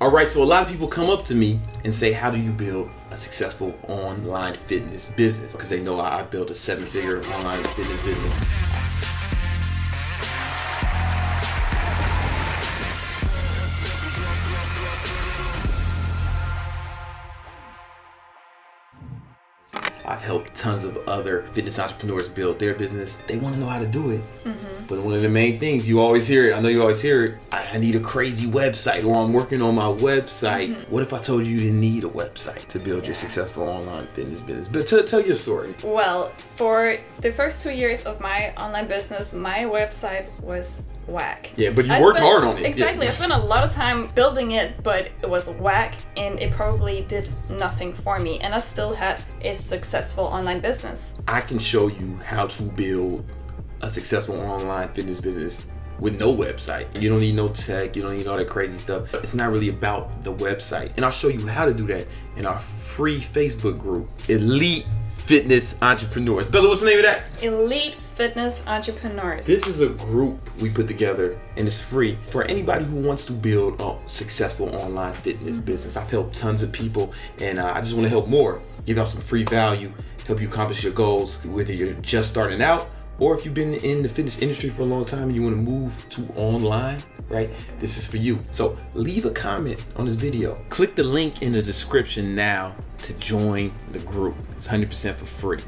All right, so a lot of people come up to me and say, how do you build a successful online fitness business? Because they know I built a 7-figure online fitness business. I've helped tons of other fitness entrepreneurs build their business. They want to know how to do it. But one of the main things, you always hear it, I know you always hear it, I need a crazy website, or I'm working on my website. What if I told you you didn't need a website to build your successful online fitness business? But tell your story. Well, for the first 2 years of my online business, my website was whack. Yeah, but you worked hard on it. Exactly. Yeah. I spent a lot of time building it, but it was whack and it probably did nothing for me. And I still had a successful online business. I can show you how to build a successful online fitness business with no website. You don't need no tech, you don't need all that crazy stuff. It's not really about the website. And I'll show you how to do that in our free Facebook group, Elite Fitness Entrepreneurs. Bella, what's the name of that? Elite Fitness Entrepreneurs. This is a group we put together and it's free for anybody who wants to build a successful online fitness business. I've helped tons of people and I just want to help more. Give out some free value, help you accomplish your goals, whether you're just starting out or if you've been in the fitness industry for a long time and you want to move to online, right? This is for you. So leave a comment on this video. Click the link in the description now to join the group. It's 100% for free.